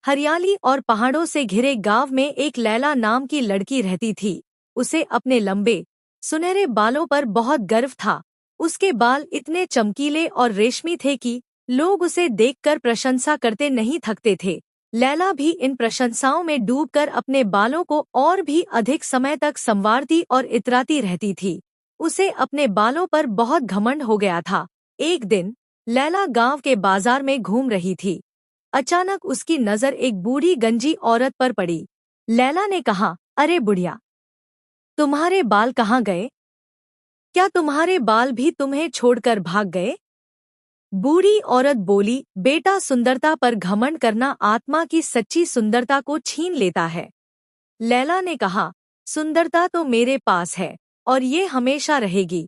हरियाली और पहाड़ों से घिरे गांव में एक लैला नाम की लड़की रहती थी। उसे अपने लंबे, सुनहरे बालों पर बहुत गर्व था। उसके बाल इतने चमकीले और रेशमी थे कि लोग उसे देखकर प्रशंसा करते नहीं थकते थे। लैला भी इन प्रशंसाओं में डूबकर अपने बालों को और भी अधिक समय तक संवारती और इतराती रहती थी। उसे अपने बालों पर बहुत घमंड हो गया था। एक दिन लैला गांव के बाजार में घूम रही थी। अचानक उसकी नजर एक बूढ़ी गंजी औरत पर पड़ी। लैला ने कहा, अरे बुढ़िया, तुम्हारे बाल कहाँ गए? क्या तुम्हारे बाल भी तुम्हें छोड़कर भाग गए? बूढ़ी औरत बोली, बेटा, सुंदरता पर घमंड करना आत्मा की सच्ची सुंदरता को छीन लेता है। लैला ने कहा, सुंदरता तो मेरे पास है और ये हमेशा रहेगी।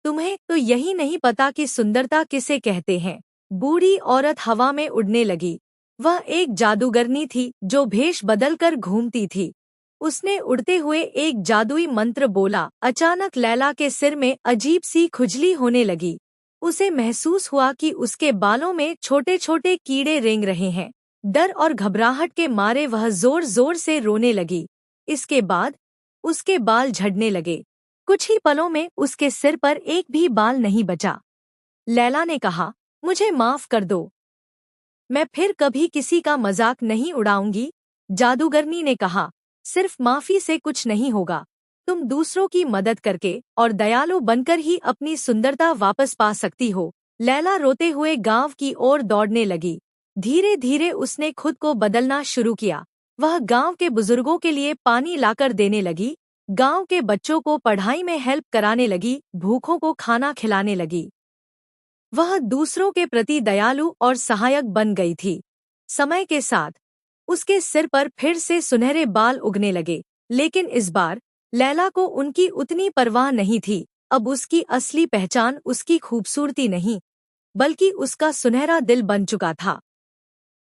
तुम्हें तो यही नहीं पता कि सुंदरता किसे कहते हैं। बूढ़ी औरत हवा में उड़ने लगी। वह एक जादूगरनी थी जो भेष बदलकर घूमती थी। उसने उड़ते हुए एक जादुई मंत्र बोला। अचानक लैला के सिर में अजीब सी खुजली होने लगी। उसे महसूस हुआ कि उसके बालों में छोटे छोटे कीड़े रेंग रहे हैं। डर और घबराहट के मारे वह जोर जोर से रोने लगी। इसके बाद उसके बाल झड़ने लगे। कुछ ही पलों में उसके सिर पर एक भी बाल नहीं बचा। लैला ने कहा, मुझे माफ कर दो, मैं फिर कभी किसी का मजाक नहीं उड़ाऊंगी। जादूगरनी ने कहा, सिर्फ माफी से कुछ नहीं होगा। तुम दूसरों की मदद करके और दयालु बनकर ही अपनी सुंदरता वापस पा सकती हो। लैला रोते हुए गांव की ओर दौड़ने लगी। धीरे धीरे उसने खुद को बदलना शुरू किया। वह गांव के बुजुर्गों के लिए पानी लाकर देने लगी, गांव के बच्चों को पढ़ाई में हेल्प कराने लगी, भूखों को खाना खिलाने लगी। वह दूसरों के प्रति दयालु और सहायक बन गई थी। समय के साथ उसके सिर पर फिर से सुनहरे बाल उगने लगे, लेकिन इस बार लैला को उनकी उतनी परवाह नहीं थी। अब उसकी असली पहचान उसकी खूबसूरती नहीं, बल्कि उसका सुनहरा दिल बन चुका था।